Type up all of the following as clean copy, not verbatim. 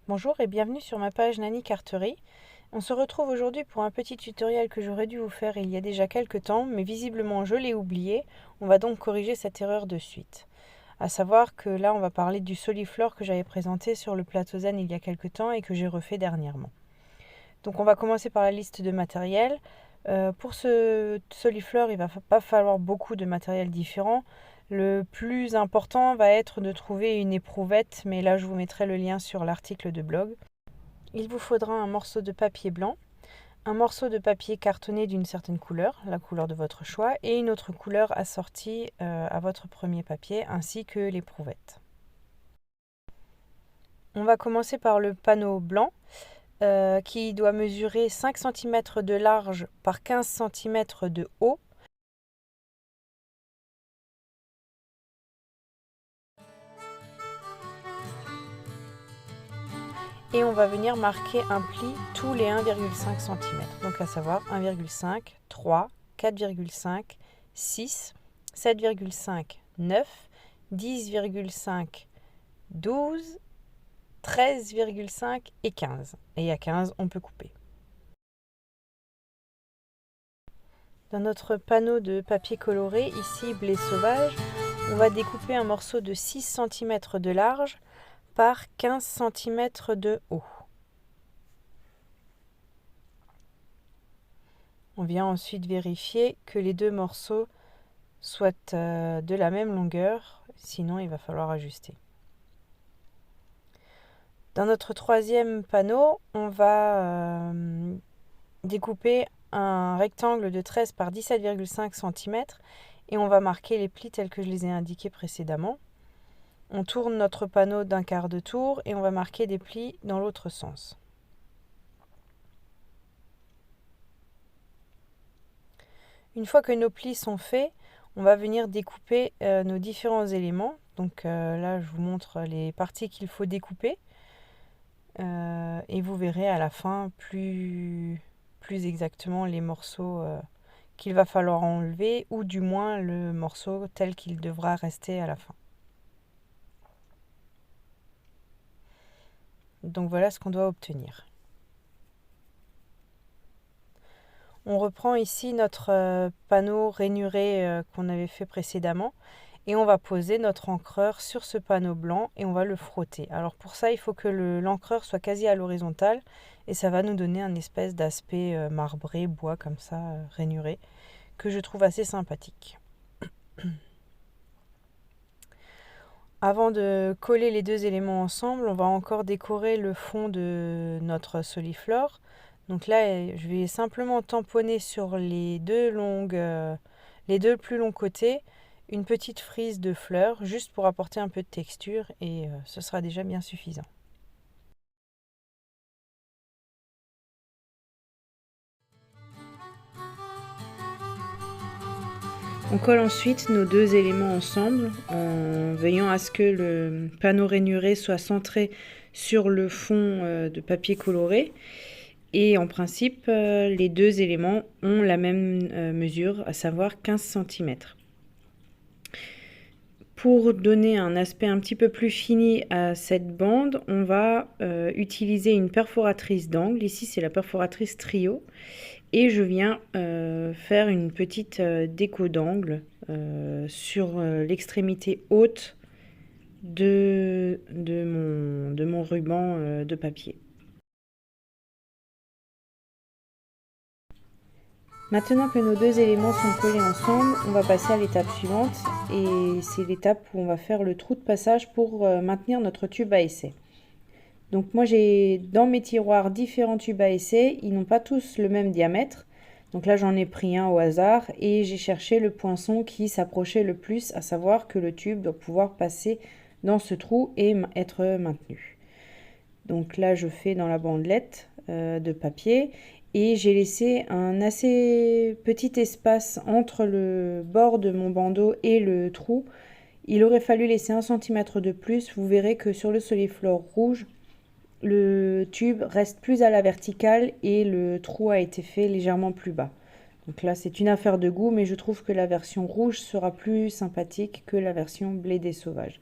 Bonjour et bienvenue sur ma page Nani Carterie. On se retrouve aujourd'hui pour un petit tutoriel que j'aurais dû vous faire il y a déjà quelques temps, mais visiblement je l'ai oublié. On va donc corriger cette erreur de suite. À savoir que là on va parler du soliflore que j'avais présenté sur le plateau Zen il y a quelques temps et que j'ai refait dernièrement. Donc on va commencer par la liste de matériel. Pour ce soliflore, il va pas falloir beaucoup de matériel différent. Le plus important va être de trouver une éprouvette, mais là je vous mettrai le lien sur l'article de blog. Il vous faudra un morceau de papier blanc, un morceau de papier cartonné d'une certaine couleur, la couleur de votre choix, et une autre couleur assortie à votre premier papier, ainsi que l'éprouvette. On va commencer par le panneau blanc, qui doit mesurer 5 cm de large par 15 cm de haut. Et on va venir marquer un pli tous les 1,5 cm. Donc à savoir 1,5, 3, 4,5, 6, 7,5, 9, 10,5, 12, 13,5 et 15. Et à 15, on peut couper. Dans notre panneau de papier coloré, ici blé sauvage, on va découper un morceau de 6 cm de large par 15 cm de haut. On vient ensuite vérifier que les deux morceaux soient de la même longueur, sinon il va falloir ajuster. Dans notre troisième panneau, on va découper un rectangle de 13 par 17,5 cm et on va marquer les plis tels que je les ai indiqués précédemment. On tourne notre panneau d'un quart de tour et on va marquer des plis dans l'autre sens. Une fois que nos plis sont faits, on va venir découper nos différents éléments. Donc là, je vous montre les parties qu'il faut découper. Et vous verrez à la fin plus exactement les morceaux qu'il va falloir enlever, ou du moins le morceau tel qu'il devra rester à la fin. Donc voilà ce qu'on doit obtenir. On reprend ici notre panneau rainuré qu'on avait fait précédemment et on va poser notre encreur sur ce panneau blanc et on va le frotter. Alors pour ça, il faut que l'encreur soit quasi à l'horizontale et ça va nous donner un espèce d'aspect marbré, bois comme ça, rainuré, que je trouve assez sympathique. Avant de coller les deux éléments ensemble, on va encore décorer le fond de notre soliflore. Donc là, je vais simplement tamponner sur les deux plus longs côtés, une petite frise de fleurs, juste pour apporter un peu de texture et ce sera déjà bien suffisant. On colle ensuite nos deux éléments ensemble en veillant à ce que le panneau rainuré soit centré sur le fond de papier coloré. Et en principe, les deux éléments ont la même mesure, à savoir 15 cm. Pour donner un aspect un petit peu plus fini à cette bande, on va utiliser une perforatrice d'angle. Ici, c'est la perforatrice Trio. Et je viens faire une petite déco d'angle sur l'extrémité haute de mon ruban de papier. Maintenant que nos deux éléments sont collés ensemble, on va passer à l'étape suivante et c'est l'étape où on va faire le trou de passage pour maintenir notre tube à essai. Donc moi j'ai dans mes tiroirs différents tubes à essai, ils n'ont pas tous le même diamètre. Donc là j'en ai pris un au hasard et j'ai cherché le poinçon qui s'approchait le plus, à savoir que le tube doit pouvoir passer dans ce trou et être maintenu. Donc là je fais dans la bandelette de papier et j'ai laissé un assez petit espace entre le bord de mon bandeau et le trou. Il aurait fallu laisser 1 cm de plus. Vous verrez que sur le soliflore rouge, le tube reste plus à la verticale et le trou a été fait légèrement plus bas. Donc là c'est une affaire de goût, mais je trouve que la version rouge sera plus sympathique que la version blé des sauvages.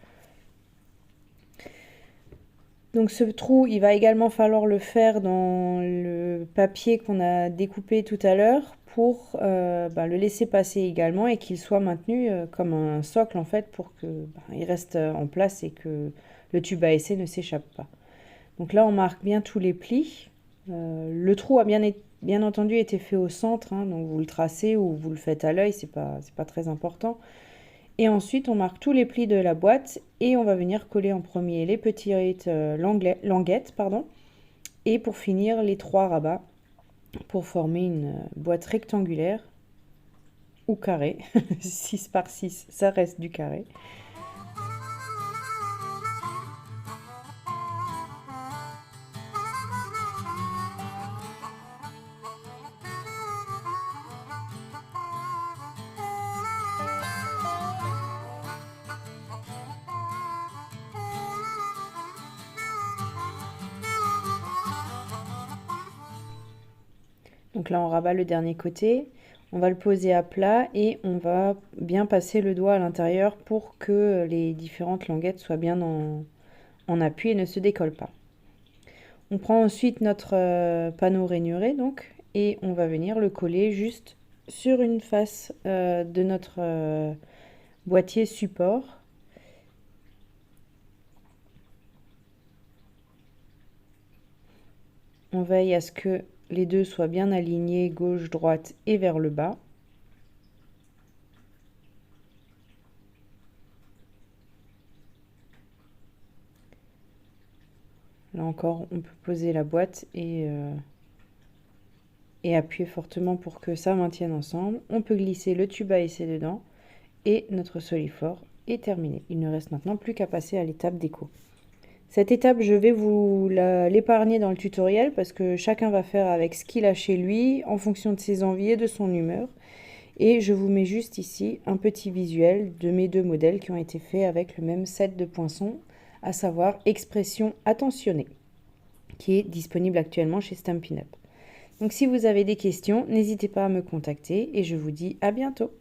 Donc ce trou, il va également falloir le faire dans le papier qu'on a découpé tout à l'heure pour le laisser passer également et qu'il soit maintenu comme un socle en fait pour que il reste en place et que le tube à essai ne s'échappe pas. Donc là on marque bien tous les plis. Le trou a bien entendu été fait au centre, hein, donc vous le tracez ou vous le faites à l'œil, c'est pas très important. Et ensuite, on marque tous les plis de la boîte et on va venir coller en premier les petites languettes, pardon, et pour finir les 3 rabats pour former une boîte rectangulaire ou carrée. 6 par 6, ça reste du carré. Donc là, on rabat le dernier côté. On va le poser à plat et on va bien passer le doigt à l'intérieur pour que les différentes languettes soient bien en appui et ne se décollent pas. On prend ensuite notre panneau rainuré donc et on va venir le coller juste sur une face de notre boîtier support. On veille à ce que les deux soient bien alignés, gauche, droite et vers le bas. Là encore, on peut poser la boîte et appuyer fortement pour que ça maintienne ensemble. On peut glisser le tube à essai dedans et notre solifort est terminé. Il ne reste maintenant plus qu'à passer à l'étape déco. Cette étape, je vais vous l'épargner dans le tutoriel parce que chacun va faire avec ce qu'il a chez lui en fonction de ses envies et de son humeur. Et je vous mets juste ici un petit visuel de mes 2 modèles qui ont été faits avec le même set de poinçons, à savoir Expression Attentionnée, qui est disponible actuellement chez Stampin' Up. Donc si vous avez des questions, n'hésitez pas à me contacter et je vous dis à bientôt.